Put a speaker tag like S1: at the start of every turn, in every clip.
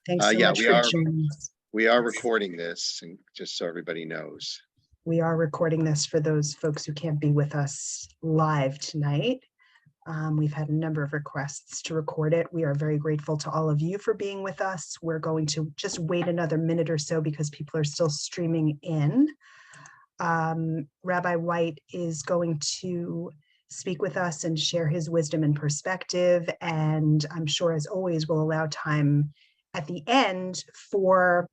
S1: Thanks so
S2: Yeah,
S1: much for joining us.
S2: we are recording this, and just so everybody knows.
S1: We are recording this for those folks who can't be with us live tonight. We've had a number of requests to record it. We are very grateful to all of you for being with us. We're going to just wait another minute or so because people are still streaming in. Rabbi White is going to speak with us and share his wisdom and perspective. And I'm sure, as always, we'll allow time at the end for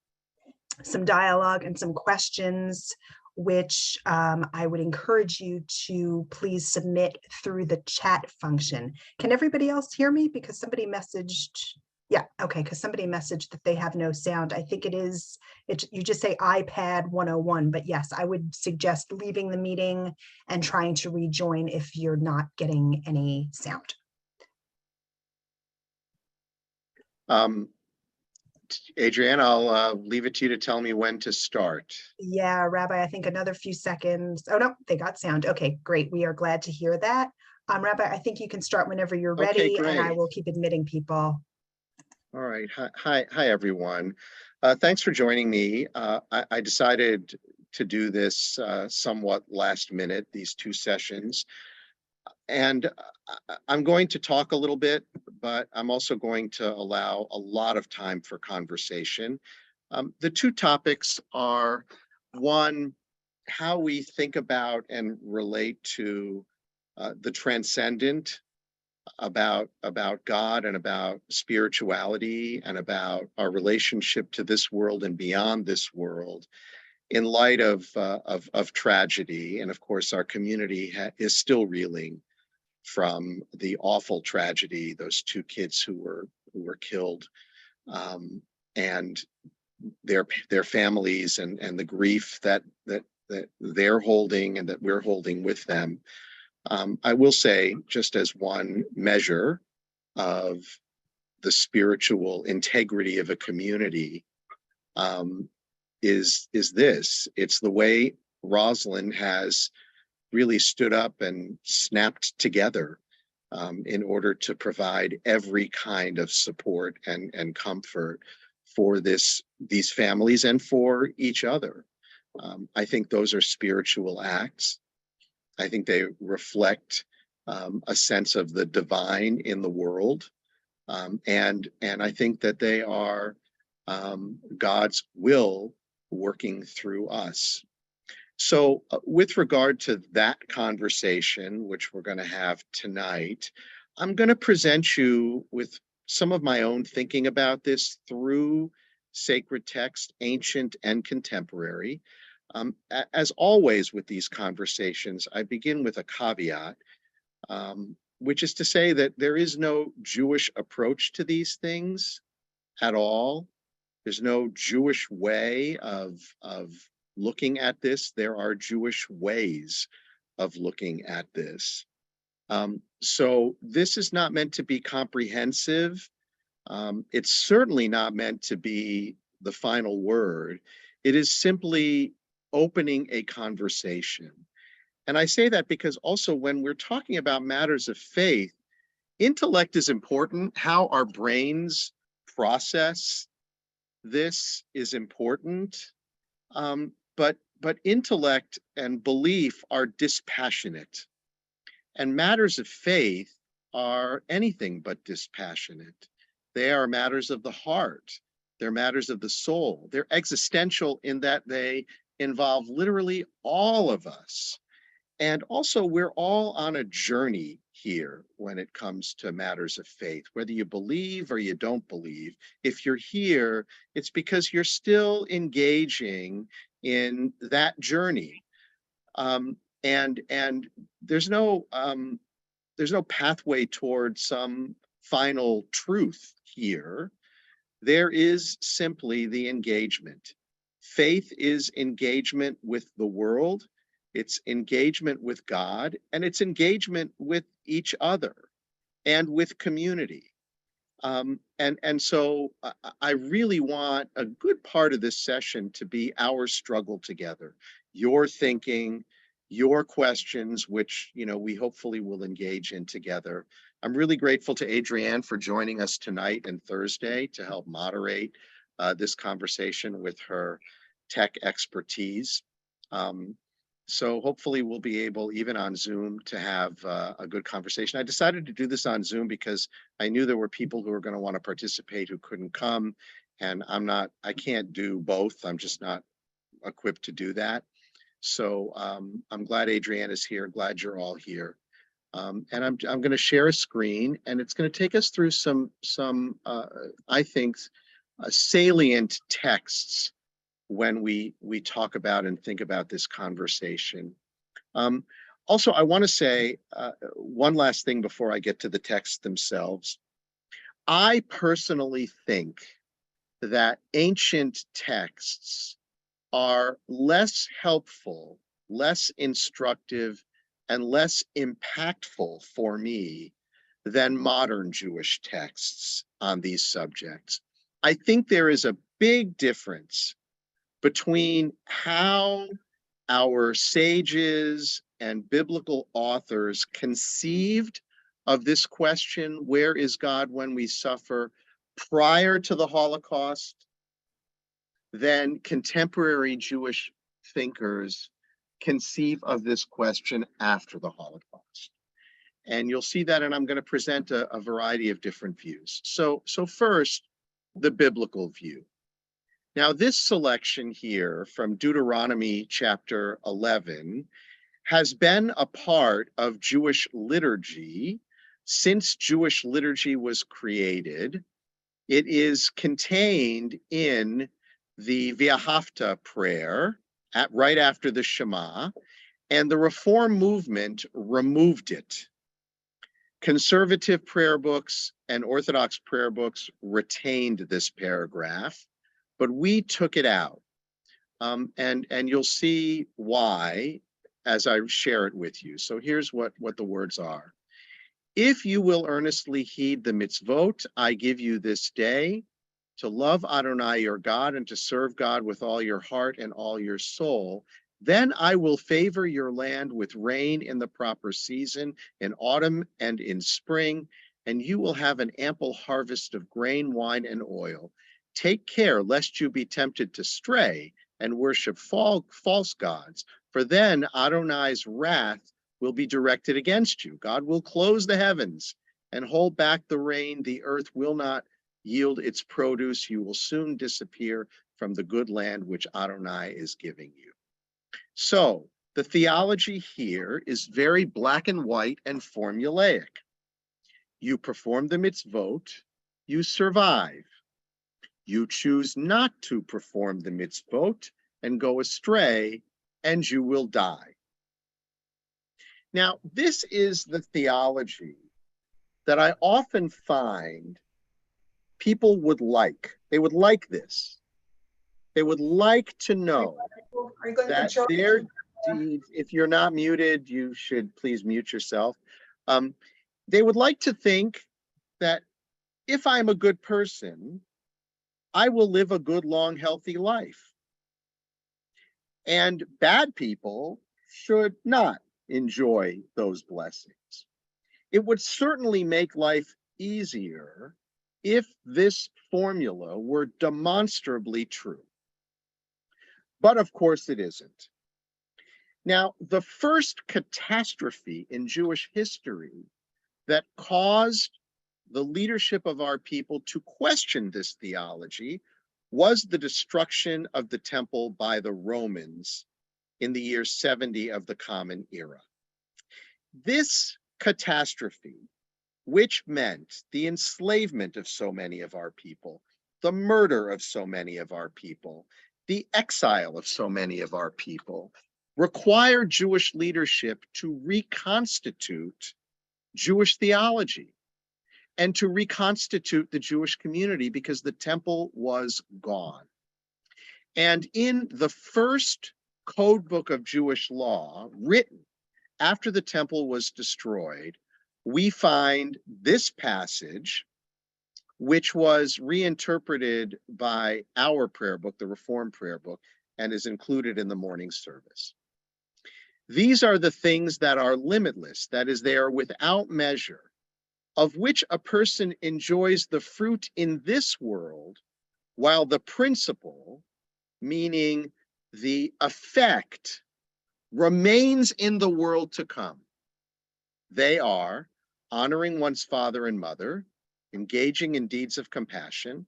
S1: some dialogue and some questions, which I would encourage you to please submit through the chat function. Can everybody else hear me? Because somebody messaged, yeah, okay, because somebody messaged that they have no sound. I think you just say iPad 101, but yes, I would suggest leaving the meeting and trying to rejoin if you're not getting any sound.
S2: Adrienne, I'll leave it to you to tell me when to start.
S1: Yeah, Rabbi, I think another few seconds. Oh, no, they got sound. Okay, great. We are glad to hear that. Rabbi, I think you can start whenever you're ready,
S2: Okay,
S1: and I will keep admitting people.
S2: All right. Hi, everyone. Thanks for joining me. I decided to do this somewhat last minute, these two sessions. And I'm going to talk a little bit, but I'm also going to allow a lot of time for conversation. The two topics are, one, how we think about and relate to the transcendent, about God and about spirituality and about our relationship to this world and beyond this world in light of tragedy. And of course, our community is still reeling from the awful tragedy, those two kids who were killed, and their families and the grief that they're holding and that we're holding with them. I will say, just as one measure of the spiritual integrity of a community, is this. It's the way Rosalind has really stood up and snapped together in order to provide every kind of support and comfort for these families and for each other. I think those are spiritual acts. I think they reflect a sense of the divine in the world. And I think that they are God's will working through us. So with regard to that conversation, which we're going to have tonight, I'm going to present you with some of my own thinking about this through sacred text, ancient and contemporary. As always with these conversations, I begin with a caveat, which is to say that there is no Jewish approach to these things at all. There's no Jewish way of looking at this. There are Jewish ways of looking at this. So this is not meant to be comprehensive. It's certainly not meant to be the final word. It is simply opening a conversation. And I say that because also when we're talking about matters of faith, intellect is important. How our brains process this is important. But intellect and belief are dispassionate, and matters of faith are anything but dispassionate. They are matters of the heart. They're matters of the soul. They're existential in that they involve literally all of us. And also, we're all on a journey here when it comes to matters of faith, whether you believe or you don't believe. If you're here, it's because you're still engaging in that journey. And there's no pathway towards some final truth here. There is simply the engagement. Faith is engagement with the world. It's engagement with God, and it's engagement with each other and with community. And so I really want a good part of this session to be our struggle together, your thinking, your questions, which we hopefully will engage in together, I'm really grateful to Adrienne for joining us tonight and Thursday to help moderate this conversation with her tech expertise. Um, so hopefully we'll be able, even on Zoom, to have a good conversation. I decided to do this on Zoom because I knew there were people who were going to want to participate who couldn't come. And I can't do both. I'm just not equipped to do that. So I'm glad Adrienne is here, glad you're all here. And I'm going to share a screen, and it's going to take us through some I think salient texts when we talk about and think about this conversation. Also, I want to say one last thing before I get to the texts themselves. I personally think that ancient texts are less helpful, less instructive, and less impactful for me than modern Jewish texts on these subjects. I think there is a big difference between how our sages and biblical authors conceived of this question, where is God when we suffer, prior to the Holocaust, than contemporary Jewish thinkers conceive of this question after the Holocaust. And you'll see that, and I'm going to present a variety of different views. So first, the biblical view. Now, this selection here from Deuteronomy chapter 11 has been a part of Jewish liturgy since Jewish liturgy was created. It is contained in the V'ahavta prayer right after the Shema, and the Reform movement removed it. Conservative prayer books and Orthodox prayer books retained this paragraph, but we took it out. And you'll see why as I share it with you. So here's what the words are. If you will earnestly heed the mitzvot I give you this day, to love Adonai your God and to serve God with all your heart and all your soul, then I will favor your land with rain in the proper season, in autumn and in spring, and you will have an ample harvest of grain, wine, and oil. Take care lest you be tempted to stray and worship false gods, for then Adonai's wrath will be directed against you. God will close the heavens and hold back the rain. The earth will not yield its produce. You will soon disappear from the good land which Adonai is giving you. So the theology here is very black and white and formulaic. You perform the mitzvot, you survive. You choose not to perform the mitzvot and go astray, and you will die. Now, this is the theology that I often find people would like. They would like this. They would like to know that their deeds, if you're not muted, you should please mute yourself. They would like to think that if I'm a good person, I will live a good, long, healthy life. And bad people should not enjoy those blessings. It would certainly make life easier if this formula were demonstrably true. But of course it isn't. Now, the first catastrophe in Jewish history that caused the leadership of our people to question this theology was the destruction of the temple by the Romans in the year 70 of the Common Era. This catastrophe, which meant the enslavement of so many of our people, the murder of so many of our people, the exile of so many of our people, required Jewish leadership to reconstitute Jewish theology and to reconstitute the Jewish community because the temple was gone. And in the first code book of Jewish law, written after the temple was destroyed, we find this passage, which was reinterpreted by our prayer book, the Reform prayer book, and is included in the morning service. These are the things that are limitless, that is, they are without measure. of which a person enjoys the fruit in this world, while the principle, meaning the effect, remains in the world to come. They are honoring one's father and mother, engaging in deeds of compassion,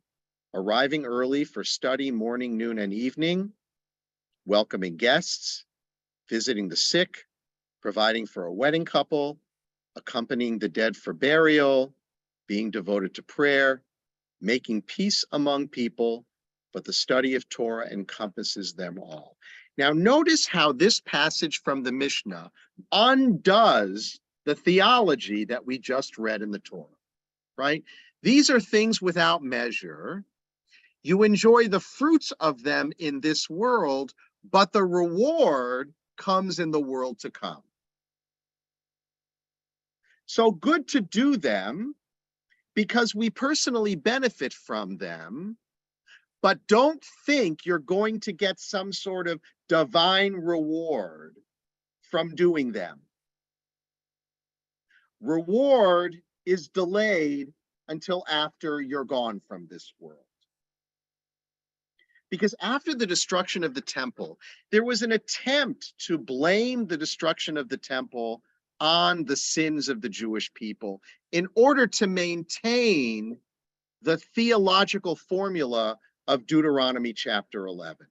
S2: arriving early for study morning, noon, and evening, welcoming guests, visiting the sick, providing for a wedding couple, accompanying the dead for burial, being devoted to prayer, making peace among people, but the study of Torah encompasses them all. Now, notice how this passage from the Mishnah undoes the theology that we just read in the Torah, right? These are things without measure. You enjoy the fruits of them in this world, but the reward comes in the world to come. So good to do them because we personally benefit from them, but don't think you're going to get some sort of divine reward from doing them. Reward is delayed until after you're gone from this world. Because after the destruction of the temple, there was an attempt to blame the destruction of the temple on the sins of the Jewish people in order to maintain the theological formula of Deuteronomy chapter 11.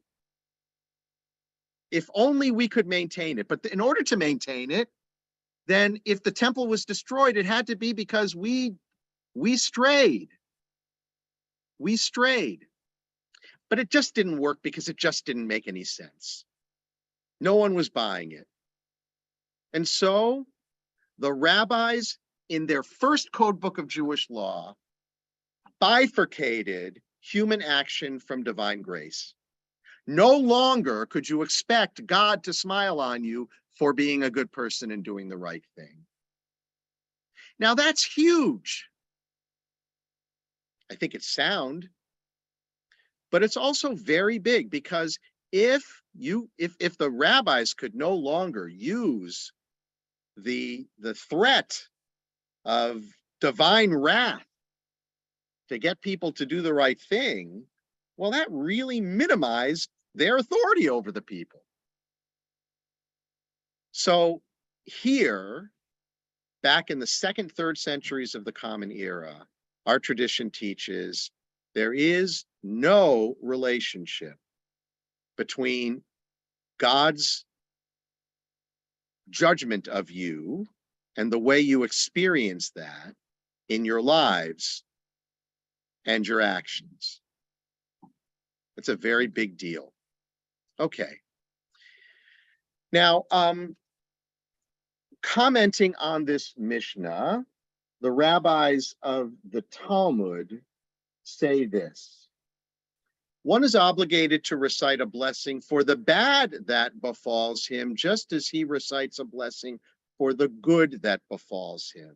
S2: If only we could maintain it. But in order to maintain it, then if the temple was destroyed, it had to be because we strayed. We strayed. But it just didn't work because it just didn't make any sense. No one was buying it. And so the rabbis, in their first code book of Jewish law, bifurcated human action from divine grace. No longer could you expect God to smile on you for being a good person and doing the right thing. Now that's huge. I think it's sound, but it's also very big, because if the rabbis could no longer use the threat of divine wrath to get people to do the right thing, well, that really minimized their authority over the people. So here, back in the second, third centuries of the Common Era, our tradition teaches there is no relationship between God's judgment of you and the way you experience that in your lives and your actions. It's a very big deal. Okay. Now, commenting on this Mishnah, the rabbis of the Talmud say this: one is obligated to recite a blessing for the bad that befalls him, just as he recites a blessing for the good that befalls him.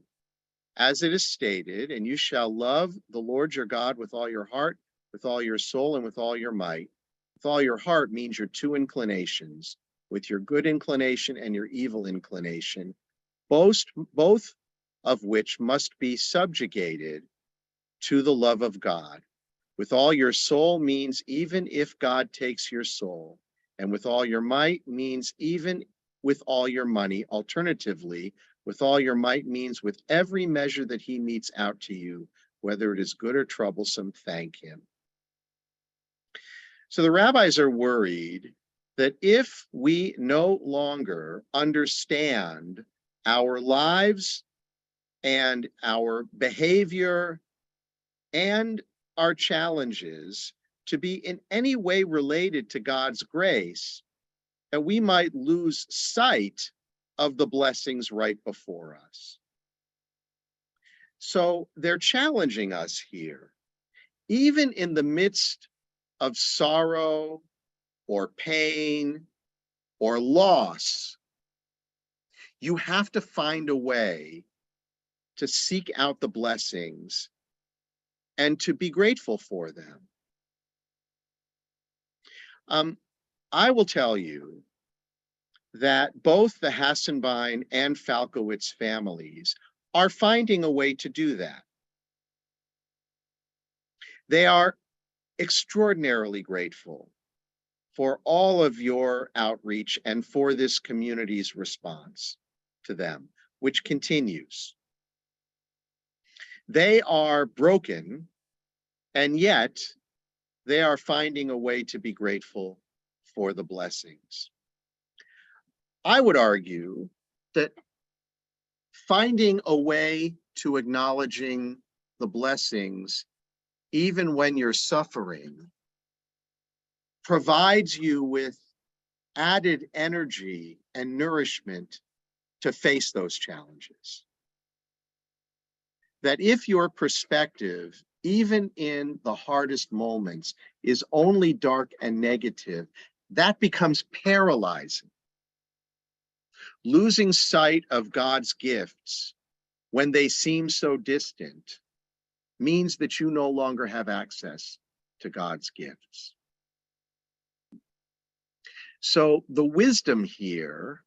S2: As it is stated, and you shall love the Lord your God with all your heart, with all your soul, and with all your might. With all your heart means your two inclinations, with your good inclination and your evil inclination, both of which must be subjugated to the love of God. With all your soul means even if God takes your soul, and with all your might means even with all your money. Alternatively, with all your might means with every measure that he metes out to you, whether it is good or troublesome, thank him. So the rabbis are worried that if we no longer understand our lives and our behavior and our challenges to be in any way related to God's grace, that we might lose sight of the blessings right before us. So they're challenging us here. Even in the midst of sorrow or pain or loss, you have to find a way to seek out the blessings and to be grateful for them. I will tell you that both the Hassenbein and Falkowitz families are finding a way to do that. They are extraordinarily grateful for all of your outreach and for this community's response to them, which continues. They are broken, and yet they are finding a way to be grateful for the blessings. I would argue that finding a way to acknowledging the blessings, even when you're suffering, provides you with added energy and nourishment to face those challenges. That if your perspective, even in the hardest moments, is only dark and negative, that becomes paralyzing. Losing sight of God's gifts when they seem so distant means that you no longer have access to God's gifts. So the wisdom here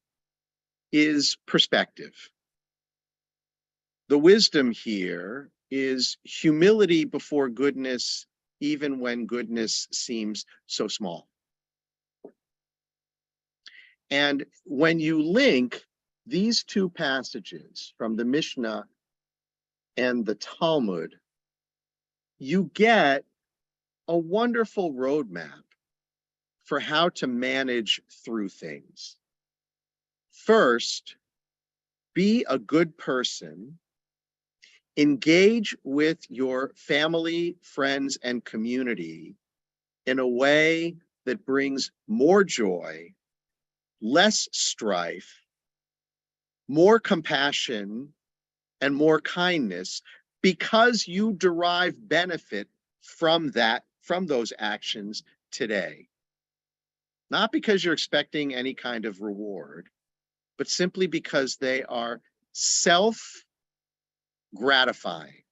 S2: is perspective. The wisdom here is humility before goodness, even when goodness seems so small. And when you link these two passages from the Mishnah and the Talmud, you get a wonderful roadmap for how to manage through things. First, be a good person. Engage with your family, friends, and community in a way that brings more joy, less strife, more compassion, and more kindness, because you derive benefit from those actions today. Not because you're expecting any kind of reward, but simply because they are self-gratifying,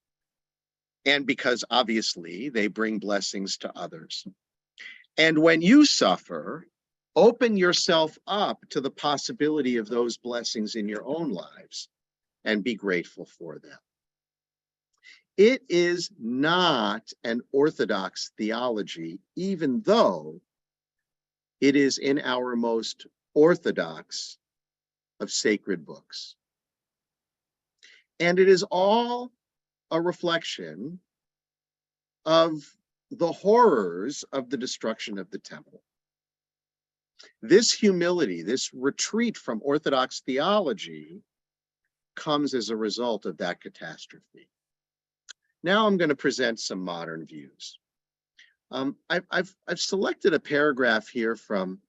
S2: and because obviously they bring blessings to others. And when you suffer, open yourself up to the possibility of those blessings in your own lives and be grateful for them. It is not an orthodox theology, even though it is in our most orthodox of sacred books. And it is all a reflection of the horrors of the destruction of the temple. This humility, this retreat from orthodox theology, comes as a result of that catastrophe. Now I'm going to present some modern views. I've selected a paragraph here from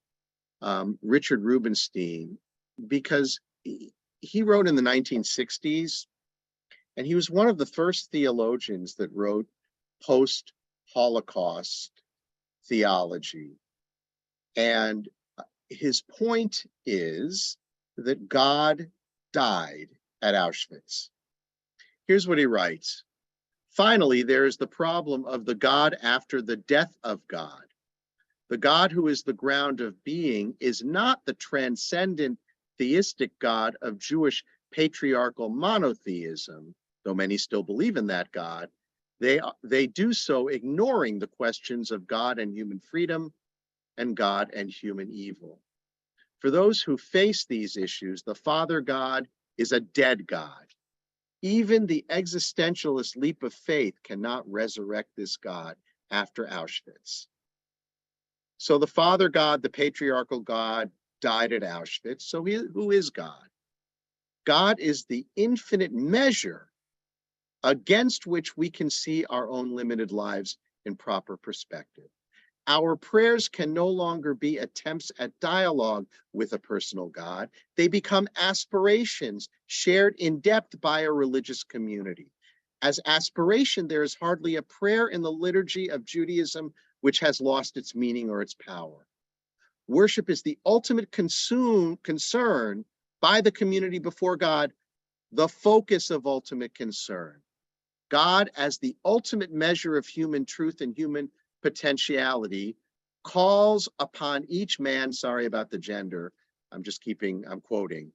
S2: Richard Rubenstein because he wrote in the 1960s, and he was one of the first theologians that wrote post-Holocaust theology. And his point is that God died at Auschwitz. Here's what he writes. Finally, there is the problem of the God after the death of God. The God who is the ground of being is not the transcendent theistic God of Jewish patriarchal monotheism, though many still believe in that God. They do so ignoring the questions of God and human freedom and God and human evil. For those who face these issues, the Father God is a dead God. Even the existentialist leap of faith cannot resurrect this God after Auschwitz. So the Father God, the patriarchal God, died at Auschwitz. So who is God? God is the infinite measure against which we can see our own limited lives in proper perspective. Our prayers can no longer be attempts at dialogue with a personal God. They become aspirations shared in depth by a religious community. As aspiration, there is hardly a prayer in the liturgy of Judaism which has lost its meaning or its power. Worship is the ultimate concern by the community before God, the focus of ultimate concern. God, as the ultimate measure of human truth and human potentiality, calls upon each man, sorry about the gender, I'm quoting,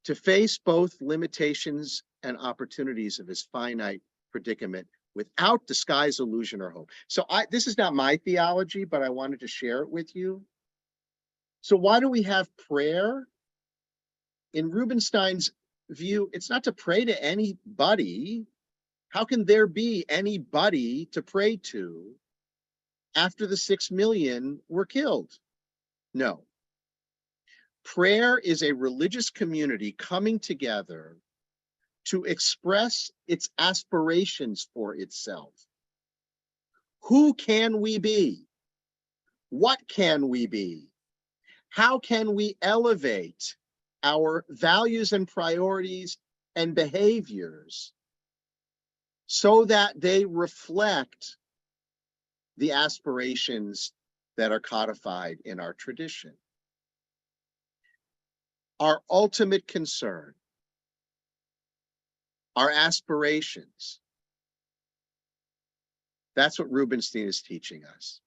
S2: to face both limitations and opportunities of his finite predicament without disguise, illusion, or hope. So this is not my theology, but I wanted to share it with you. So why do we have prayer? In Rubinstein's view, it's not to pray to anybody. How can there be anybody to pray to after the 6 million were killed? No. Prayer is a religious community coming together to express its aspirations for itself. Who can we be? What can we be? How can we elevate our values and priorities and behaviors so that they reflect the aspirations that are codified in our tradition? Our ultimate concern, our aspirations. That's what Rubinstein is teaching us.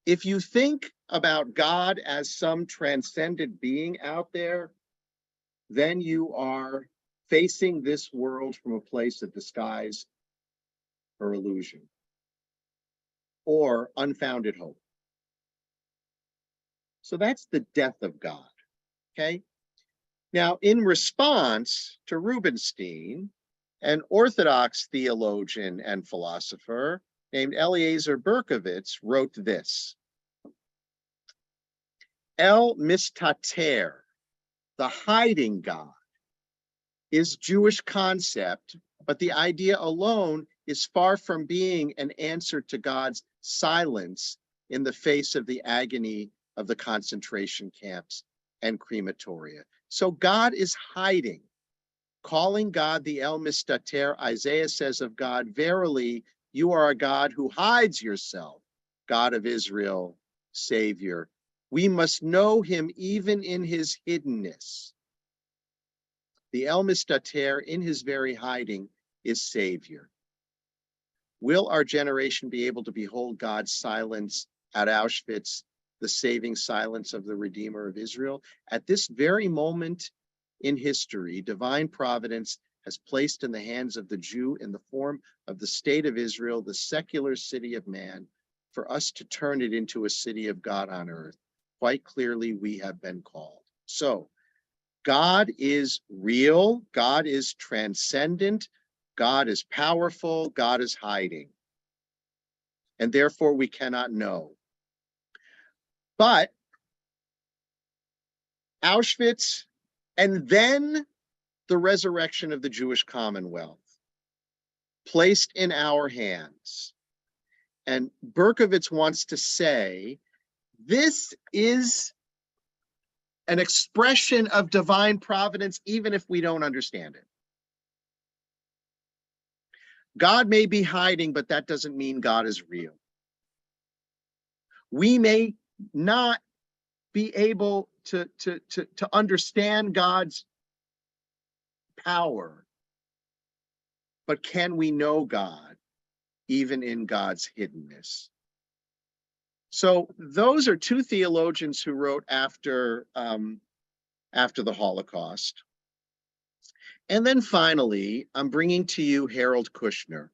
S2: If you think about God as some transcendent being out there, then you are facing this world from a place of disguise or illusion or unfounded hope. So that's the death of God, okay? Now, in response to Rubinstein, an Orthodox theologian and philosopher named Eliezer Berkovitz wrote this: El Mistater, the hiding God, is Jewish concept, but the idea alone is far from being an answer to God's silence in the face of the agony of the concentration camps and crematoria. So God is hiding. Calling God the El Mistater, Isaiah says of God, verily, you are a God who hides yourself, God of Israel, Savior. We must know him even in his hiddenness. The El Mistater, in his very hiding, is Savior. Will our generation be able to behold God's silence at Auschwitz, the saving silence of the Redeemer of Israel? At this very moment in history, divine providence has placed in the hands of the Jew, in the form of the state of Israel, the secular city of man, for us to turn it into a city of God on earth. Quite clearly, we have been called. So, God is real, God is transcendent, God is powerful, God is hiding. And therefore, we cannot know. But Auschwitz and then the resurrection of the Jewish Commonwealth placed in our hands. And Berkovitz wants to say, this is an expression of divine providence, even if we don't understand it. God may be hiding, but that doesn't mean God is real. We may not be able to understand God's power, but can we know God even in God's hiddenness? So those are two theologians who wrote after the Holocaust. And then finally, I'm bringing to you Harold Kushner,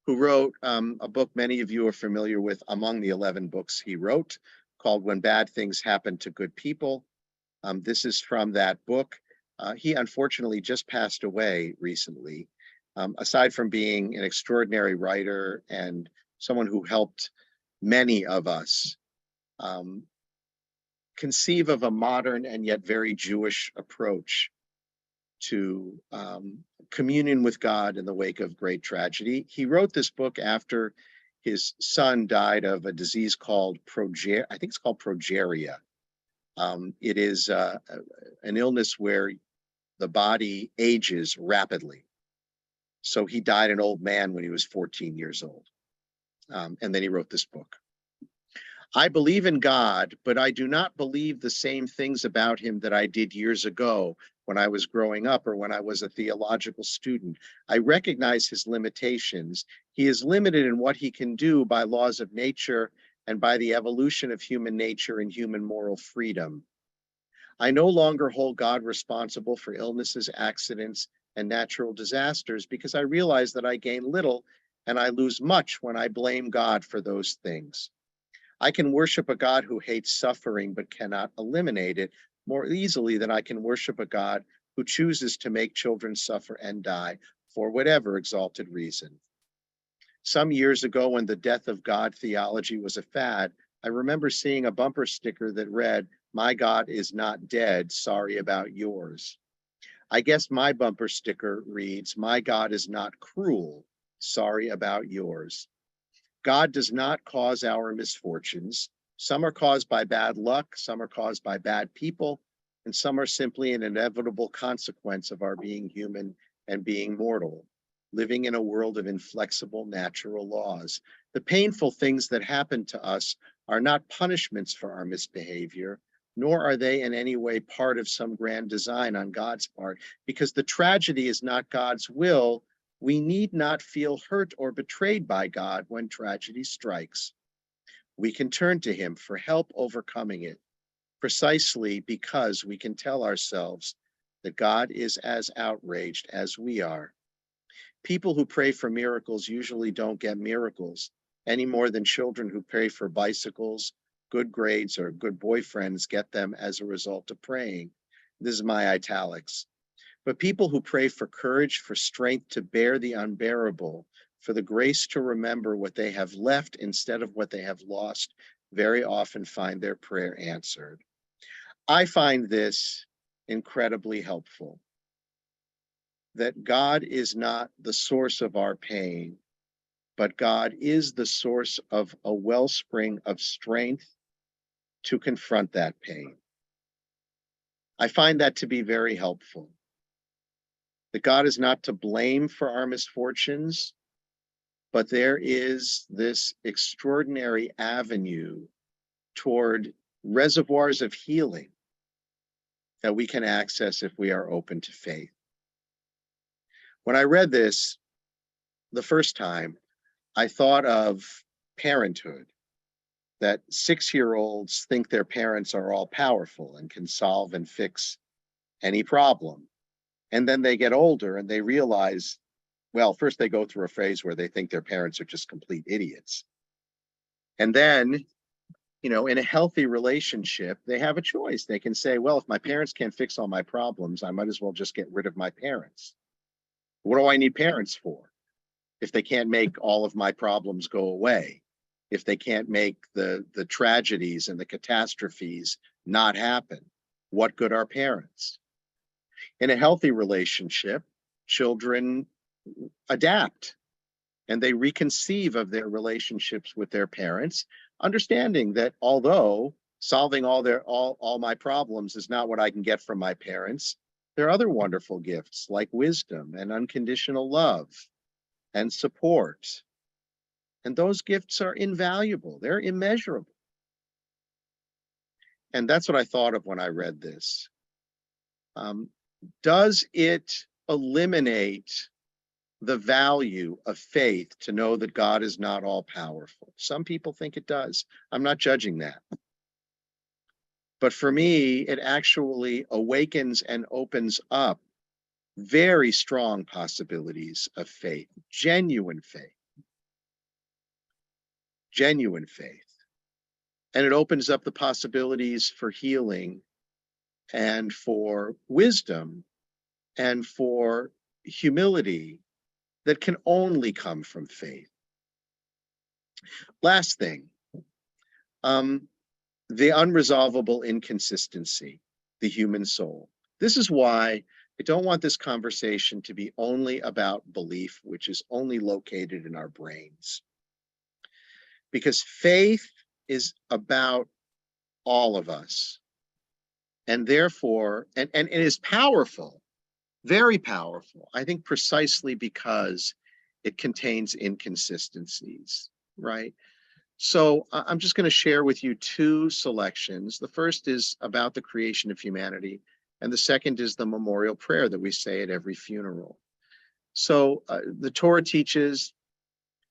S2: who wrote a book many of you are familiar with among the 11 books he wrote, called When Bad Things Happen to Good People. This is from that book. He unfortunately just passed away recently. Aside from being an extraordinary writer and someone who helped many of us conceive of a modern and yet very Jewish approach to communion with God in the wake of great tragedy. He wrote this book after his son died of a disease called progeria. I think it's called progeria. It is an illness where the body ages rapidly. So he died an old man when he was 14 years old. And then he wrote this book. I believe in God, but I do not believe the same things about him that I did years ago when I was growing up or when I was a theological student. I recognize his limitations. He is limited in what he can do by laws of nature and by the evolution of human nature and human moral freedom. I no longer hold God responsible for illnesses, accidents, and natural disasters because I realize that I gain little and I lose much when I blame God for those things. I can worship a God who hates suffering but cannot eliminate it more easily than I can worship a God who chooses to make children suffer and die for whatever exalted reason. Some years ago, when the death of God theology was a fad, I remember seeing a bumper sticker that read, "My God is not dead, sorry about yours." I guess my bumper sticker reads, "My God is not cruel, sorry about yours." God does not cause our misfortunes. Some are caused by bad luck, some are caused by bad people, and some are simply an inevitable consequence of our being human and being mortal, living in a world of inflexible natural laws. The painful things that happen to us are not punishments for our misbehavior, nor are they in any way part of some grand design on God's part, because the tragedy is not God's will. We need not feel hurt or betrayed by God when tragedy strikes. We can turn to Him for help overcoming it, precisely because we can tell ourselves that God is as outraged as we are. People who pray for miracles usually don't get miracles any more than children who pray for bicycles, good grades, or good boyfriends get them as a result of praying. This is my italics. But people who pray for courage, for strength to bear the unbearable, for the grace to remember what they have left instead of what they have lost, very often find their prayer answered. I find this incredibly helpful, that God is not the source of our pain, but God is the source of a wellspring of strength to confront that pain. I find that to be very helpful. That God is not to blame for our misfortunes, but there is this extraordinary avenue toward reservoirs of healing that we can access if we are open to faith. When I read this the first time, I thought of parenthood, that 6-year-olds think their parents are all powerful and can solve and fix any problem. And then they get older and they realize, well, first they go through a phase where they think their parents are just complete idiots. And then, in a healthy relationship, they have a choice. They can say, well, if my parents can't fix all my problems, I might as well just get rid of my parents. What do I need parents for? If they can't make all of my problems go away, if they can't make the tragedies and the catastrophes not happen, what good are parents? In a healthy relationship, children adapt and they reconceive of their relationships with their parents, understanding that although solving all my problems is not what I can get from my parents, there are other wonderful gifts like wisdom and unconditional love and support. And those gifts are invaluable, they're immeasurable. And that's what I thought of when I read this. Does it eliminate the value of faith to know that God is not all powerful? Some people think it does. I'm not judging that. But for me, it actually awakens and opens up very strong possibilities of faith, genuine faith. Genuine faith. And it opens up the possibilities for healing and for wisdom and for humility that can only come from faith. Last thing, the unresolvable inconsistency, the human soul. This is why I don't want this conversation to be only about belief, which is only located in our brains. Because faith is about all of us. And therefore, and it is powerful, very powerful, I think precisely because it contains inconsistencies, right? So I'm just going to share with you two selections. The first is about the creation of humanity, and the second is the memorial prayer that we say at every funeral. So the Torah teaches,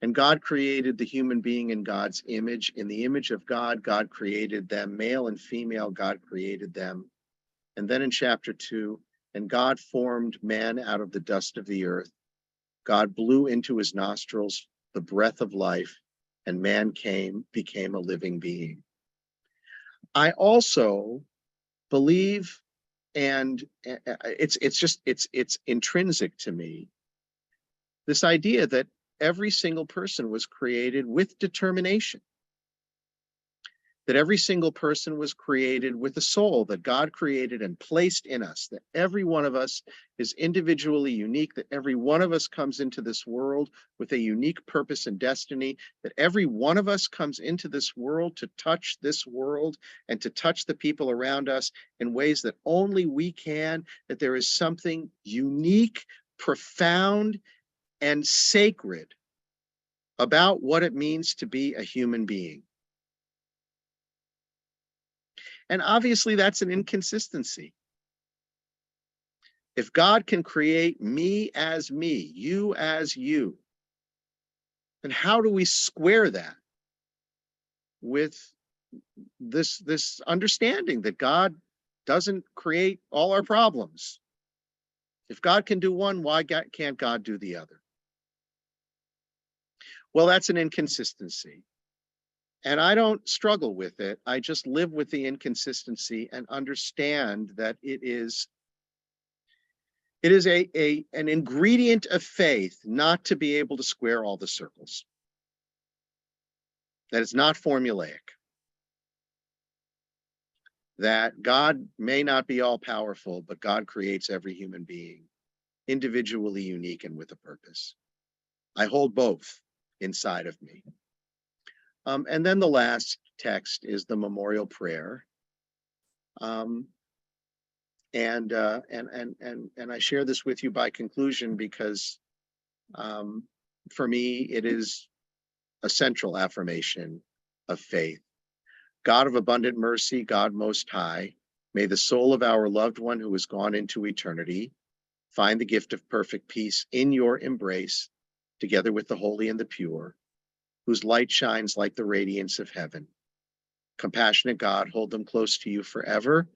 S2: and God created the human being in God's image. In the image of God, God created them, male and female, God created them. And then in chapter 2, and God formed man out of the dust of the earth. God blew into his nostrils the breath of life, and man became a living being. I also believe, and it's intrinsic to me, this idea that every single person was created with determination, that every single person was created with a soul that God created and placed in us, that every one of us is individually unique, that every one of us comes into this world with a unique purpose and destiny, that every one of us comes into this world to touch this world and to touch the people around us in ways that only we can, that there is something unique, profound, and sacred about what it means to be a human being. And obviously that's an inconsistency. If God can create me as me, you as you, then how do we square that with this understanding that God doesn't create all our problems? If God can do one, why can't God do the other? Well, that's an inconsistency. And I don't struggle with it. I just live with the inconsistency and understand that it is an ingredient of faith not to be able to square all the circles. That it's not formulaic. That God may not be all powerful, but God creates every human being individually unique and with a purpose. I hold both inside of me. And then the last text is the memorial prayer. And I share this with you by conclusion because for me, it is a central affirmation of faith. God of abundant mercy, God most high, may the soul of our loved one who has gone into eternity find the gift of perfect peace in your embrace, together with the holy and the pure, whose light shines like the radiance of heaven. Compassionate God, hold them close to you forever,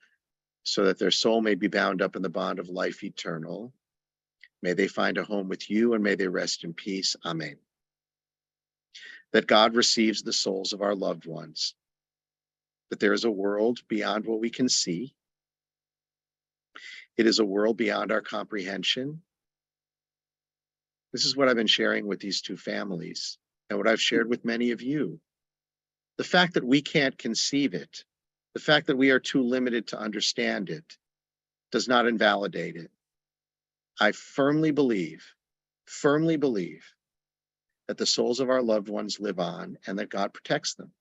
S2: so that their soul may be bound up in the bond of life eternal. May they find a home with you, and may they rest in peace. Amen. That God receives the souls of our loved ones, that there is a world beyond what we can see. It is a world beyond our comprehension. This is what I've been sharing with these two families, and what I've shared with many of you. The fact that we can't conceive it, the fact that we are too limited to understand it, does not invalidate it. I firmly believe that the souls of our loved ones live on and that God protects them.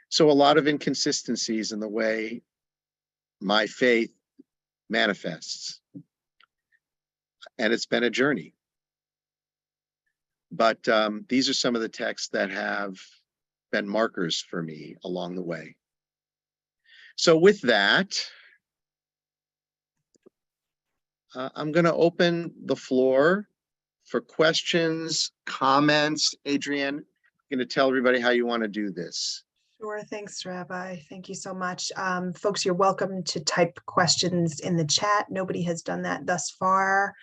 S2: So a lot of inconsistencies in the way my faith manifests. And it's been a journey. But these are some of the texts that have been markers for me along the way. So with that, I'm going to open the floor for questions, comments. Adrienne, I'm going to tell everybody how you want to do this.
S1: Sure. Thanks, Rabbi. Thank you so much. Folks, you're welcome to type questions in the chat. Nobody has done that thus far.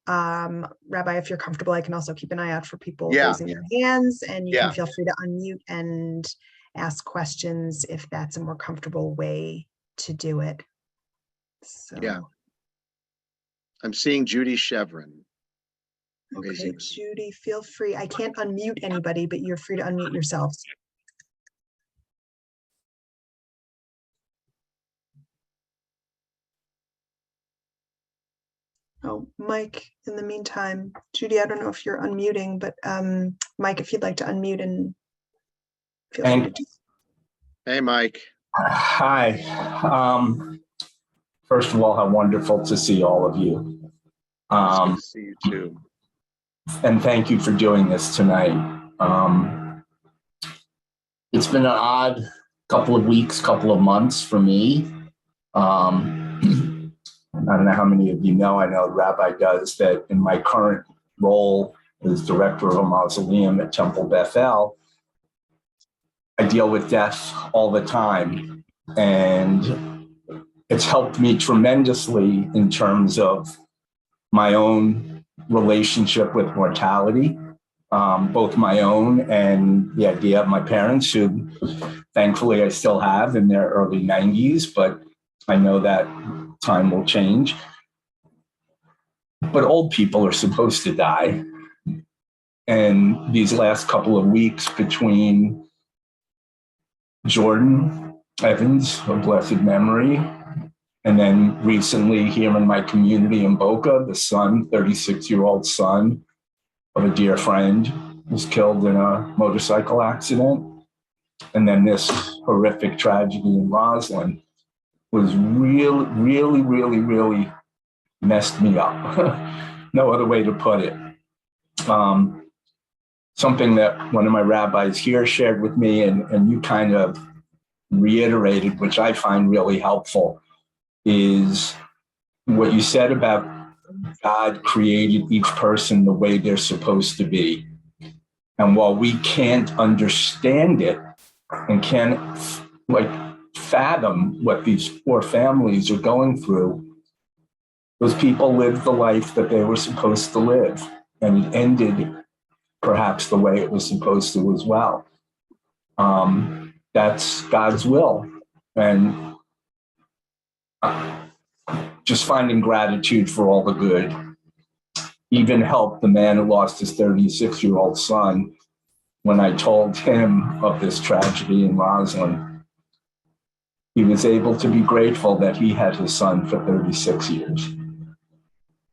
S1: Rabbi, if you're comfortable, I can also keep an eye out for people raising their hands, and you can feel free to unmute and ask questions if that's a more comfortable way to do it. So.
S2: Yeah. I'm seeing Judy Chevron.
S1: Okay, Judy, feel free. I can't unmute anybody, but you're free to unmute yourselves. Oh, Mike, in the meantime, Judy, I don't know if you're unmuting, but Mike, if you'd like to unmute and feel free to do.
S2: Hey, Mike.
S3: Hi. First of all, how wonderful to see all of you.
S2: It's good to see you too.
S3: And thank you for doing this tonight. It's been an odd couple of weeks, couple of months for me. I don't know how many of you know, I know Rabbi does, that in my current role as director of a mausoleum at Temple Bethel, I deal with death all the time. And it's helped me tremendously in terms of my own relationship with mortality, both my own and the idea of my parents, who thankfully I still have in their early 90s, but I know that time will change. But old people are supposed to die. And these last couple of weeks between Jordan Evans, of blessed memory, and then recently here in my community in Boca, the son, 36-year-old son of a dear friend, was killed in a motorcycle accident. And then this horrific tragedy in Roslyn was really messed me up. No other way to put it. Something that one of my rabbis here shared with me, and you kind of reiterated, which I find really helpful, is what you said about God created each person the way they're supposed to be. And while we can't understand it and can't fathom what these poor families are going through, those people lived the life that they were supposed to live, and it ended perhaps the way it was supposed to as well. That's God's will. And just finding gratitude for all the good even helped the man who lost his 36-year-old son when I told him of this tragedy in Roslyn. He was able to be grateful that he had his son for 36 years.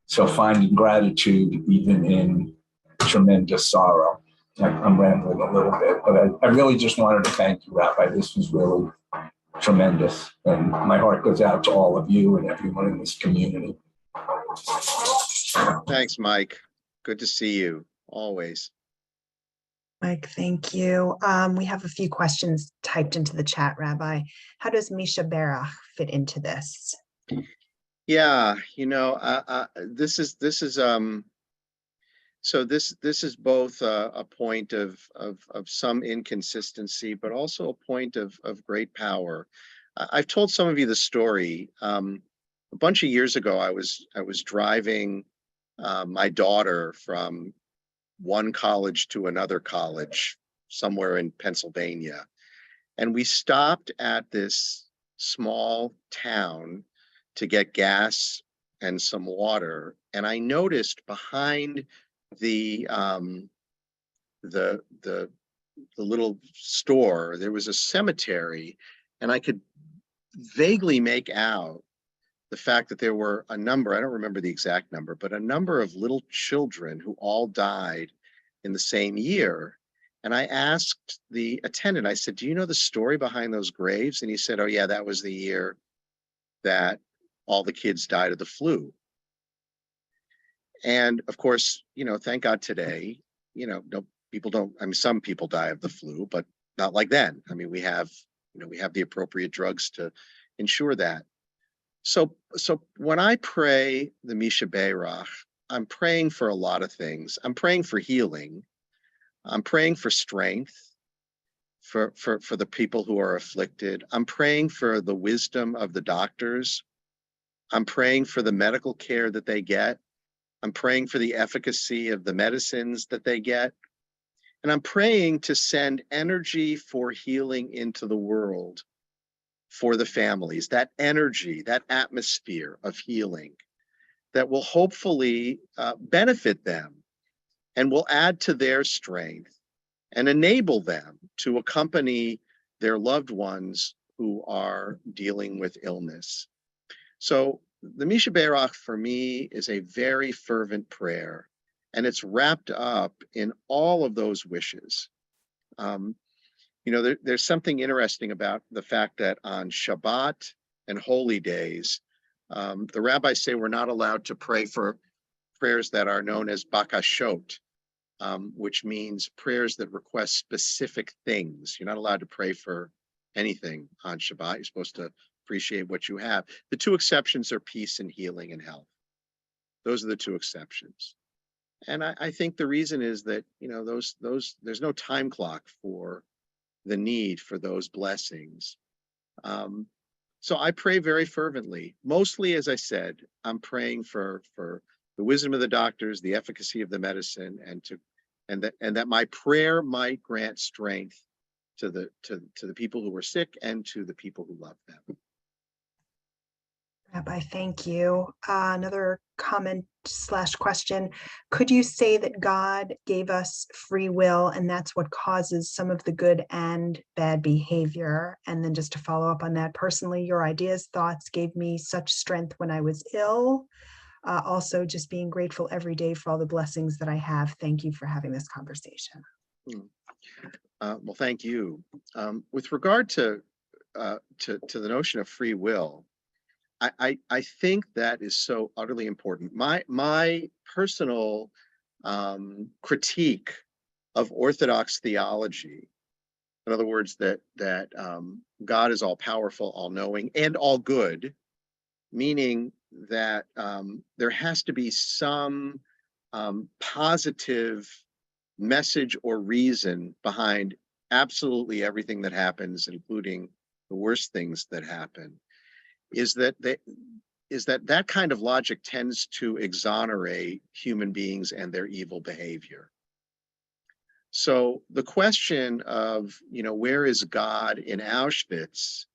S3: So finding gratitude even in tremendous sorrow. I'm rambling a little bit, but I really just wanted to thank you, Rabbi. This was really tremendous. And my heart goes out to all of you and everyone in this community.
S2: Thanks, Mike. Good to see you, always.
S1: Mike, thank you. We have a few questions typed into the chat, Rabbi. How does Misha Berach fit into this?
S2: Yeah, this is so this is both a point of some inconsistency, but also a point of great power. I've told some of you the story. A bunch of years ago, I was driving my daughter from one college to another college somewhere in Pennsylvania, and we stopped at this small town to get gas and some water, and I noticed behind the little store there was a cemetery, and I could vaguely make out the fact that there were a number, I don't remember the exact number, but a number of little children who all died in the same year. And I asked the attendant, I said, do you know the story behind those graves? And he said, oh yeah, that was the year that all the kids died of the flu. And of course, thank God today, no, people don't, I mean, some people die of the flu, but not like then. I mean, we have the appropriate drugs to ensure that. So when I pray the Misha Berach, I'm praying for a lot of things. I'm praying for healing. I'm praying for strength for the people who are afflicted. I'm praying for the wisdom of the doctors. I'm praying for the medical care that they get. I'm praying for the efficacy of the medicines that they get. And I'm praying to send energy for healing into the world for the families, that energy, that atmosphere of healing that will hopefully benefit them and will add to their strength and enable them to accompany their loved ones who are dealing with illness. So the Misha Berach for me is a very fervent prayer, and it's wrapped up in all of those wishes. There's something interesting about the fact that on Shabbat and holy days, the rabbis say we're not allowed to pray for prayers that are known as bakashot, which means prayers that request specific things. You're not allowed to pray for anything on Shabbat. You're supposed to appreciate what you have. The two exceptions are peace and healing and health. Those are the two exceptions. And I think the reason is that, those there's no time clock for the need for those blessings. So I pray very fervently. Mostly, as I said, I'm praying for the wisdom of the doctors, the efficacy of the medicine, and that my prayer might grant strength to the people who are sick and to the people who love them.
S1: Rabbi, thank you. Another comment slash question. Could you say that God gave us free will and that's what causes some of the good and bad behavior? And then just to follow up on that, personally, your ideas, thoughts gave me such strength when I was ill. Also, just being grateful every day for all the blessings that I have. Thank you for having this conversation.
S2: Well, thank you. With regard to the notion of free will, I think that is so utterly important. My personal critique of Orthodox theology, in other words, that God is all powerful, all knowing, and all good, meaning that there has to be some positive message or reason behind absolutely everything that happens, including the worst things that happen, is that kind of logic tends to exonerate human beings and their evil behavior. So the question of, where is God in Auschwitz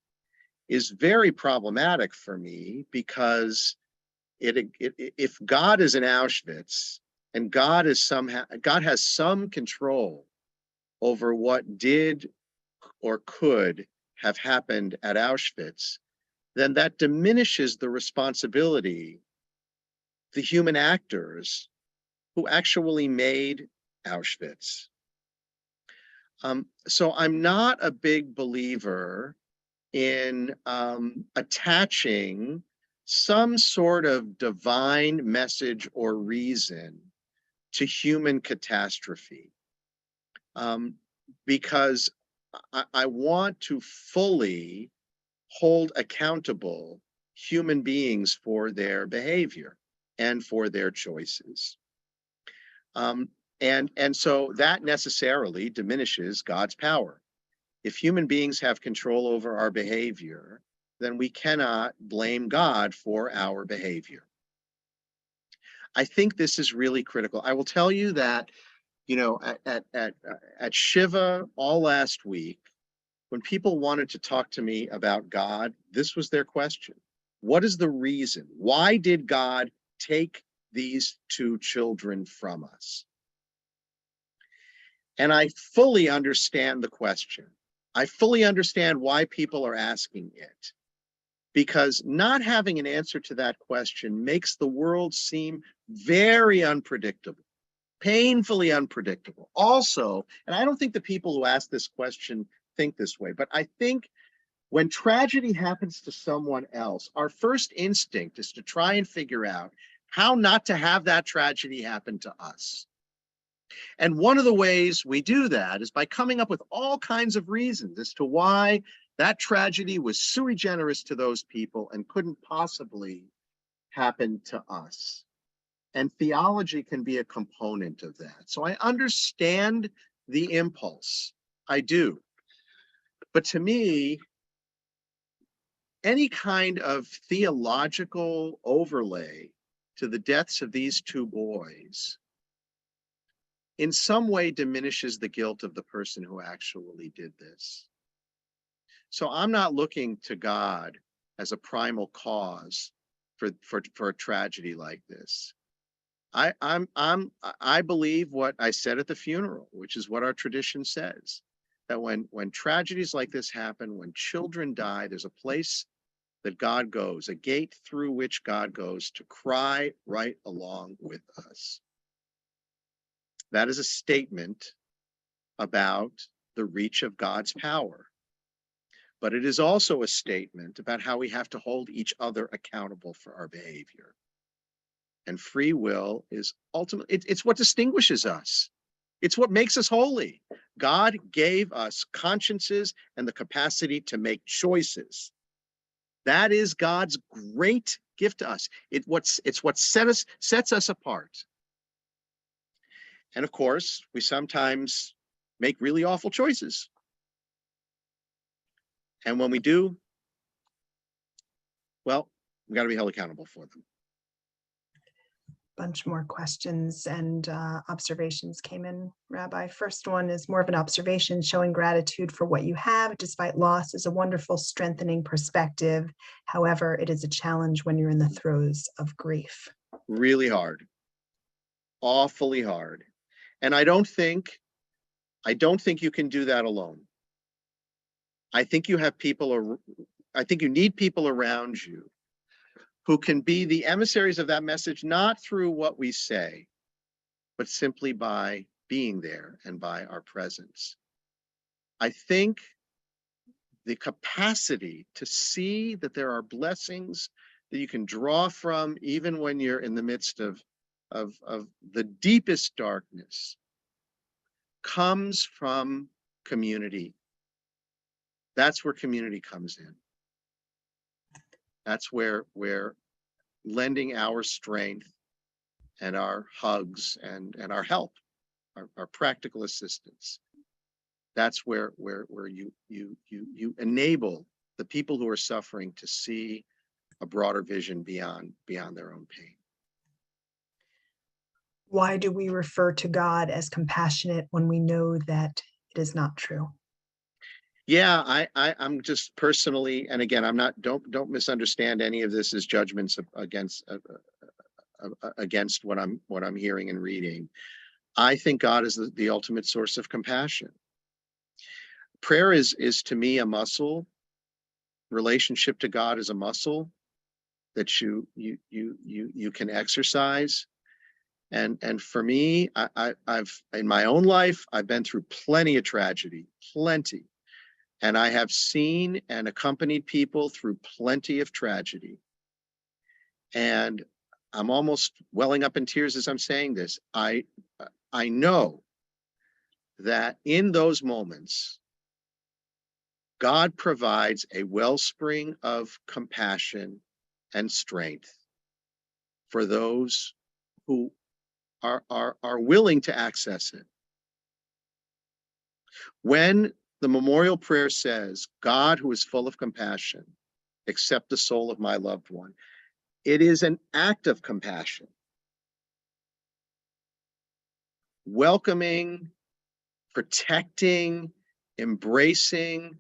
S2: is very problematic for me, because if God is in Auschwitz and God has some control over what did or could have happened at Auschwitz, then that diminishes the responsibility, the human actors who actually made Auschwitz. So I'm not a big believer in attaching some sort of divine message or reason to human catastrophe, because I want to fully hold accountable human beings for their behavior and for their choices. And so that necessarily diminishes God's power. If human beings have control over our behavior, then we cannot blame God for our behavior. I think this is really critical. I will tell you that, at Shiva all last week, when people wanted to talk to me about God, this was their question. What is the reason? Why did God take these two children from us? And I fully understand the question. I fully understand why people are asking it, because not having an answer to that question makes the world seem very unpredictable, painfully unpredictable. Also, and I don't think the people who ask this question think this way, but I think when tragedy happens to someone else, our first instinct is to try and figure out how not to have that tragedy happen to us. And one of the ways we do that is by coming up with all kinds of reasons as to why that tragedy was sui generis to those people and couldn't possibly happen to us. And theology can be a component of that. So I understand the impulse. I do. But to me, any kind of theological overlay to the deaths of these two boys in some way diminishes the guilt of the person who actually did this. So I'm not looking to God as a primal cause for a tragedy like this. I believe what I said at the funeral, which is what our tradition says, that when tragedies like this happen, when children die, there's a place that God goes, a gate through which God goes to cry right along with us. That is a statement about the reach of God's power. But it is also a statement about how we have to hold each other accountable for our behavior. And free will is ultimately, it's what distinguishes us. It's what makes us holy. God gave us consciences and the capacity to make choices. That is God's great gift to us. It's what sets us apart. And of course, we sometimes make really awful choices. And when we do, well, we got to be held accountable for them.
S1: Bunch more questions and observations came in, Rabbi. First one is more of an observation. Showing gratitude for what you have despite loss is a wonderful, strengthening perspective. However, it is a challenge when you're in the throes of grief.
S2: Really hard, awfully hard. And I don't think you can do that alone. I think you need people around you who can be the emissaries of that message, not through what we say, but simply by being there and by our presence. I think the capacity to see that there are blessings that you can draw from, even when you're in the midst of the deepest darkness, comes from community. That's where community comes in. That's where lending our strength and our hugs and our help, our practical assistance. That's where you enable the people who are suffering to see a broader vision beyond their own pain.
S1: Why do we refer to God as compassionate when we know that it is not true?
S2: Yeah, I'm just personally, and again, I'm not. Don't misunderstand any of this as judgments against what I'm hearing and reading. I think God is the ultimate source of compassion. Prayer is to me a muscle. Relationship to God is a muscle that you can exercise. And for me, I've in my own life, I've been through plenty of tragedy, plenty. And I have seen and accompanied people through plenty of tragedy. And I'm almost welling up in tears as I'm saying this. I know that in those moments, God provides a wellspring of compassion and strength for those who are willing to access it. When the memorial prayer says, God who is full of compassion, accept the soul of my loved one, it is an act of compassion. Welcoming, protecting, embracing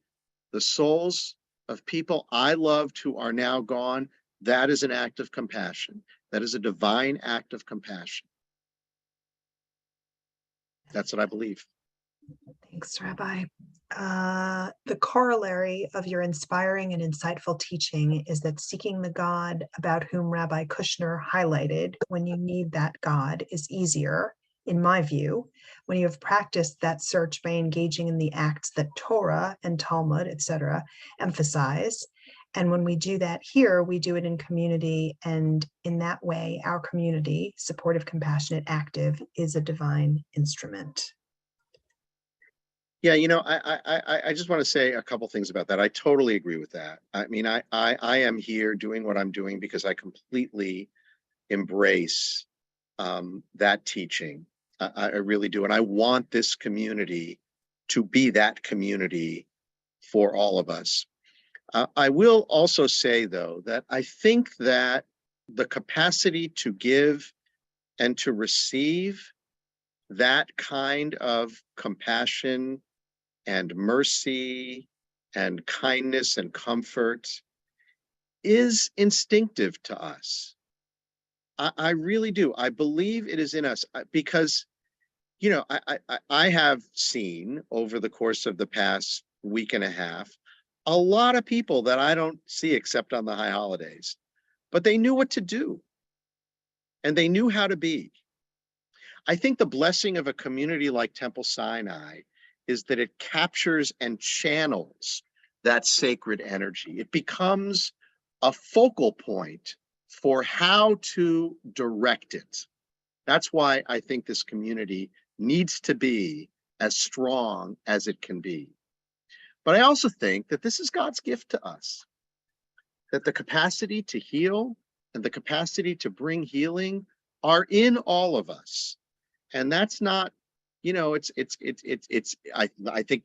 S2: the souls of people I loved who are now gone, that is an act of compassion. That is a divine act of compassion. That's what I believe.
S1: Thanks, Rabbi. The corollary of your inspiring and insightful teaching is that seeking the God about whom Rabbi Kushner highlighted when you need that God is easier, in my view, when you have practiced that search by engaging in the acts that Torah and Talmud, etc., emphasize. And when we do that here, we do it in community. And in that way, our community, supportive, compassionate, active, is a divine instrument.
S2: Yeah, I just want to say a couple things about that. I totally agree with that. I mean, I am here doing what I'm doing because I completely embrace that teaching. I really do. And I want this community to be that community for all of us. I will also say, though, that I think that the capacity to give and to receive that kind of compassion and mercy and kindness and comfort is instinctive to us. I really do. I believe it is in us because, I have seen over the course of the past week and a half, a lot of people that I don't see except on the high holidays, but they knew what to do and they knew how to be. I think the blessing of a community like Temple Sinai is that it captures and channels that sacred energy. It becomes a focal point for how to direct it. That's why I think this community needs to be as strong as it can be. But I also think that this is God's gift to us, that the capacity to heal and the capacity to bring healing are in all of us. And that's not, I think,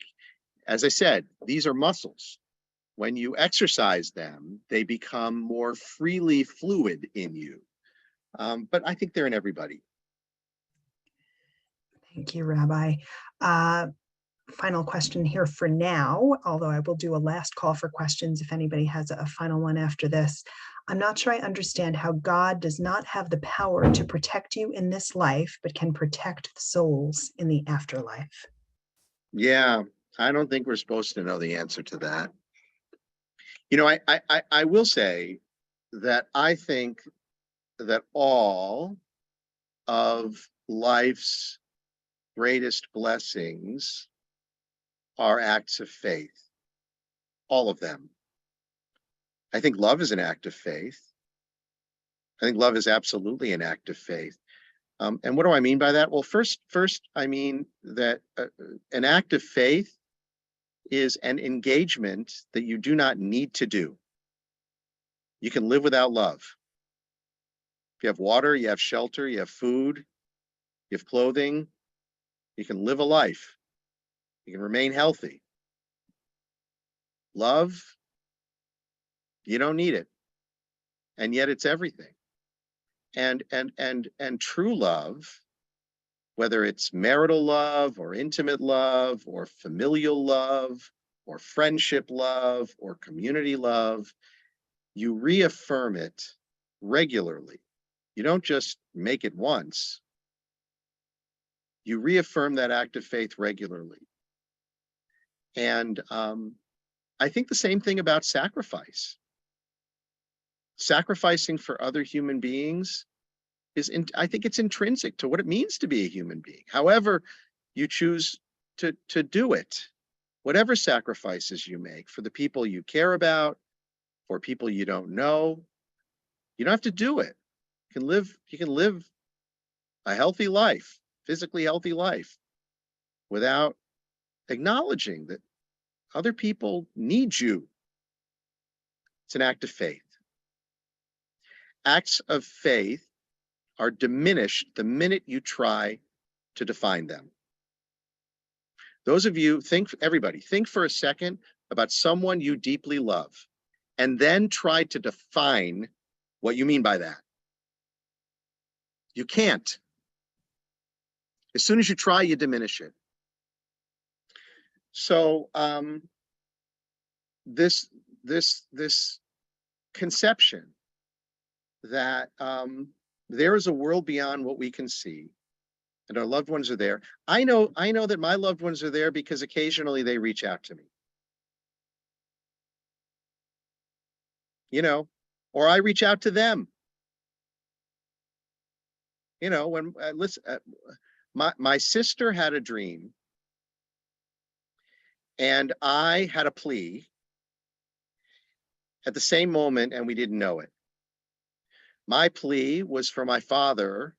S2: as I said, these are muscles. when you exercise them, they become more freely fluid in you. But I think they're in everybody.
S1: Thank you, Rabbi. Final question here for now, although I will do a last call for questions if anybody has a final one after this. I'm not sure I understand how God does not have the power to protect you in this life, but can protect the souls in the afterlife.
S2: Yeah, I don't think we're supposed to know the answer to that. You know, I will say that I think that all of life's greatest blessings are acts of faith. All of them. I think love is an act of faith. I think love is absolutely an act of faith. And what do I mean by that? Well, first, I mean that an act of faith is an engagement that you do not need to do. You can live without love. If you have water, you have shelter, you have food, you have clothing, you can live a life. You can remain healthy. Love, you don't need it. And yet it's everything. And true love, whether it's marital love or intimate love or familial love or friendship love or community love, you reaffirm it regularly. You don't just make it once. You reaffirm that act of faith regularly. And I think the same thing about sacrifice. Sacrificing for other human beings I think it's intrinsic to what it means to be a human being. However you choose to do it, whatever sacrifices you make for the people you care about, for people you don't know, you don't have to do it. You can live a healthy life, physically healthy life, without acknowledging that other people need you. It's an act of faith. Acts of faith are diminished the minute you try to define them. Those of you, everybody, think for a second about someone you deeply love, and then try to define what you mean by that. You can't. As soon as you try, you diminish it. So this conception that there is a world beyond what we can see, and our loved ones are there. I know that my loved ones are there because occasionally they reach out to me. You know, or I reach out to them. You know, when listen, my sister had a dream, and I had a plea at the same moment, and we didn't know it. My plea was for my father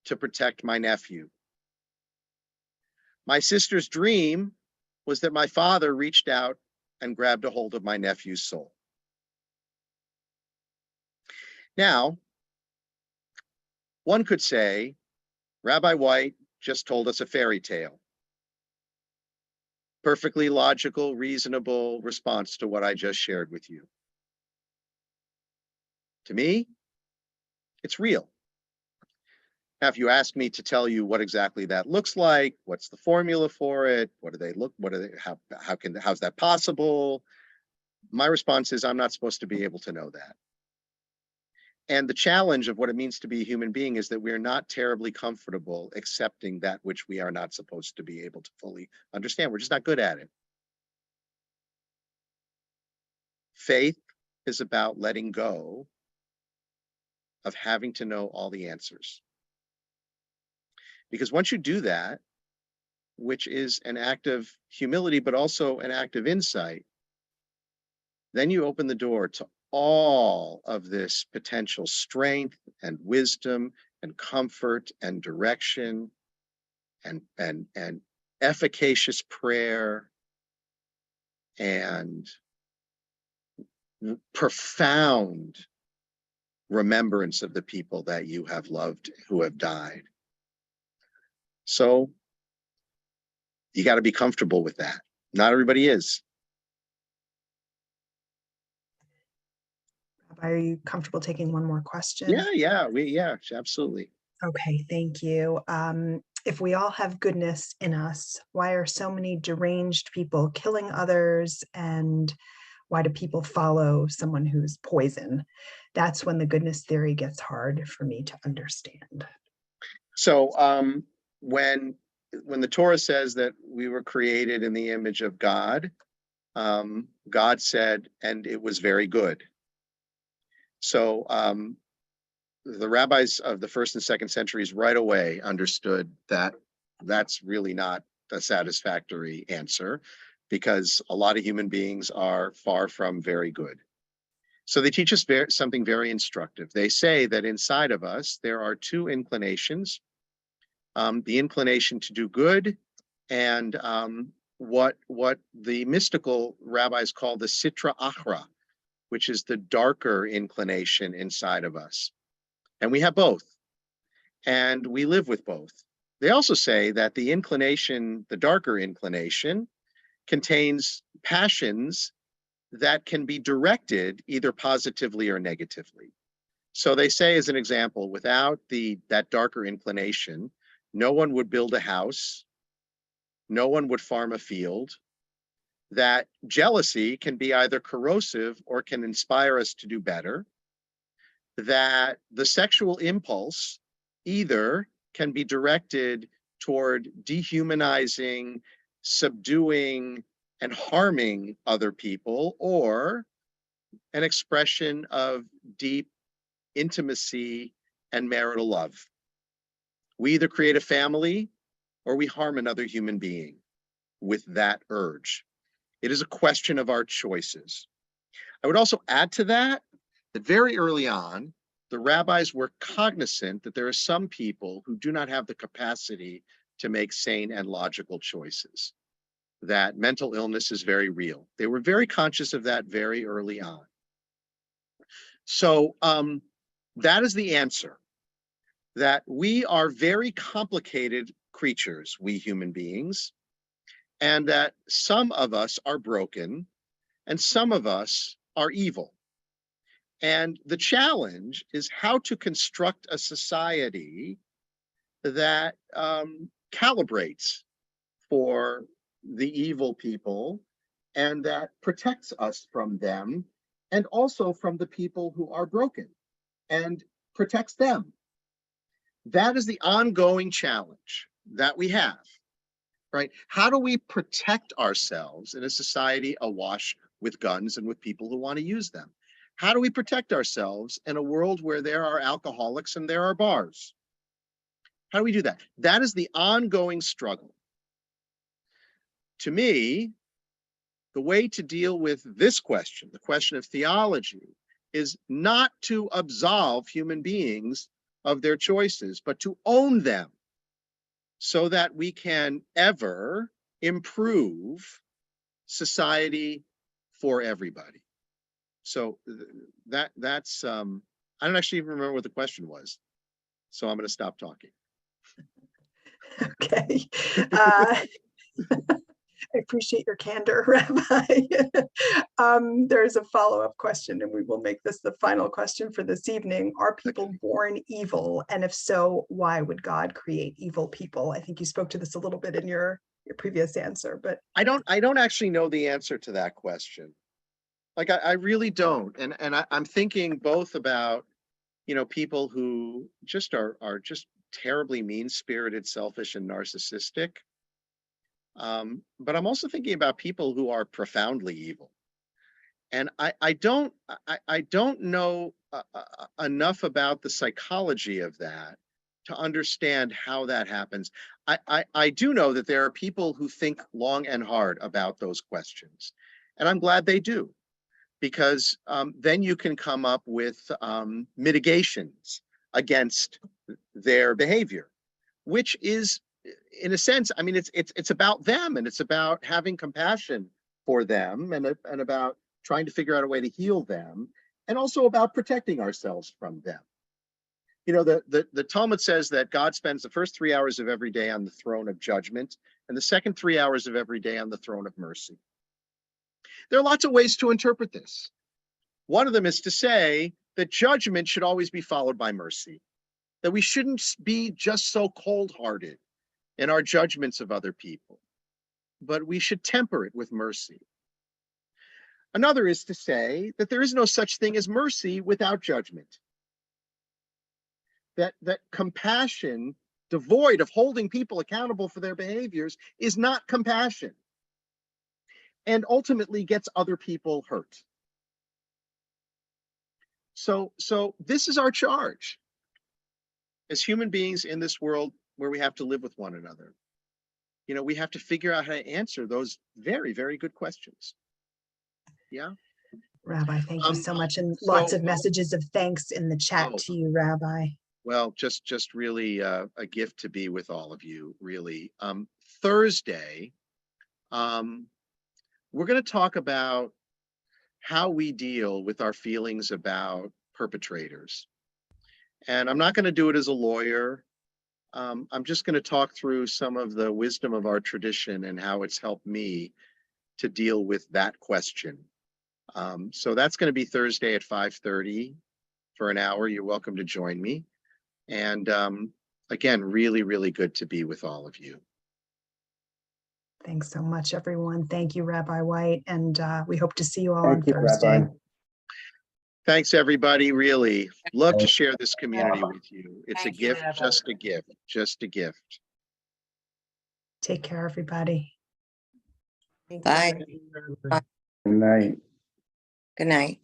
S2: to protect my nephew. My sister's dream was that my father reached out and grabbed a hold of my nephew's soul. Now, one could say, Rabbi White just told us a fairy tale. Perfectly logical, reasonable response to what I just shared with you. To me, it's real. Now, if you ask me to tell you what exactly that looks like, what's the formula for it, what do they look, how's that possible? My response is I'm not supposed to be able to know that. And the challenge of what it means to be a human being is that we're not terribly comfortable accepting that which we are not supposed to be able to fully understand. We're just not good at it. Faith is about letting go of having to know all the answers. Because once you do that, which is an act of humility, but also an act of insight, then you open the door to all of this potential strength and wisdom and comfort and direction and efficacious prayer and profound remembrance of the people that you have loved who have died. So you got to be comfortable with that. Not everybody is.
S1: Are you comfortable taking one more question?
S2: Yeah, absolutely.
S1: Okay, thank you. If we all have goodness in us, why are so many deranged people killing others? And why do people follow someone who's poison? That's when the goodness theory gets hard for me to understand.
S2: So when the Torah says that we were created in the image of God, God said, and it was very good. So the rabbis of the first and second centuries right away understood that that's really not a satisfactory answer, because a lot of human beings are far from very good. So they teach us something very instructive. They say that inside of us, there are two inclinations, the inclination to do good and what the mystical rabbis call the sitra achra, which is the darker inclination inside of us. And we have both, and we live with both. They also say that the inclination, the darker inclination, contains passions that can be directed either positively or negatively. So they say, as an example, without that darker inclination, no one would build a house, no one would farm a field, that jealousy can be either corrosive or can inspire us to do better, that the sexual impulse either can be directed toward dehumanizing, subduing, and harming other people, or an expression of deep intimacy and marital love. We either create a family or we harm another human being with that urge. It is a question of our choices. I would also add to that very early on, the rabbis were cognizant that there are some people who do not have the capacity to make sane and logical choices, that mental illness is very real. They were very conscious of that very early on. So that is the answer, that we are very complicated creatures, we human beings, and that some of us are broken and some of us are evil. And the challenge is how to construct a society that calibrates for the evil people and that protects us from them, and also from the people who are broken, and protects them. That is the ongoing challenge that we have, right? How do we protect ourselves in a society awash with guns and with people who want to use them? How do we protect ourselves in a world where there are alcoholics and there are bars? How do we do that? That is the ongoing struggle. To me, the way to deal with this question, the question of theology, is not to absolve human beings of their choices, but to own them so that we can ever improve society for everybody. So that's I don't actually even remember what the question was, so I'm going to stop talking.
S1: Okay. I appreciate your candor, Rabbi. There's a follow-up question, and we will make this the final question for this evening. Are people born evil? And if so, why would God create evil people? I think you spoke to this a little bit in your previous answer, but
S2: I don't actually know the answer to that question. Like I really don't. And I'm thinking both about, people who just are just terribly mean-spirited, selfish, and narcissistic. But I'm also thinking about people who are profoundly evil. And I don't know enough about the psychology of that to understand how that happens. I do know that there are people who think long and hard about those questions, and I'm glad they do, because then you can come up with mitigations against their behavior, which is, in a sense, I mean, it's about them, and it's about having compassion for them, and about trying to figure out a way to heal them, and also about protecting ourselves from them. The Talmud says that God spends the first 3 hours of every day on the throne of judgment, and the second 3 hours of every day on the throne of mercy. There are lots of ways to interpret this. One of them is to say that judgment should always be followed by mercy, that we shouldn't be just so cold-hearted in our judgments of other people, but we should temper it with mercy. Another is to say that there is no such thing as mercy without judgment. That compassion, devoid of holding people accountable for their behaviors, is not compassion, and ultimately gets other people hurt. So this is our charge as human beings in this world where we have to live with one another. You know, we have to figure out how to answer those very, very good questions. Yeah.
S1: Rabbi, thank you so much. And lots of messages of thanks in the chat to you, Rabbi.
S2: Well, just really a gift to be with all of you, really. Thursday, we're going to talk about how we deal with our feelings about perpetrators. And I'm not going to do it as a lawyer. I'm just going to talk through some of the wisdom of our tradition and how it's helped me to deal with that question. So that's going to be Thursday at 5:30 for an hour. You're welcome to join me. And again, really, really good to be with all of you.
S1: Thanks so much, everyone. Thank you, Rabbi White. And we hope to see you all on
S4: Thank you,
S1: Thursday.
S4: Rabbi.
S2: Thanks, everybody. Really love to share this community with you. It's a gift, just a gift, just a gift.
S1: Take care, everybody.
S5: Bye.
S4: Good night.
S5: Good night.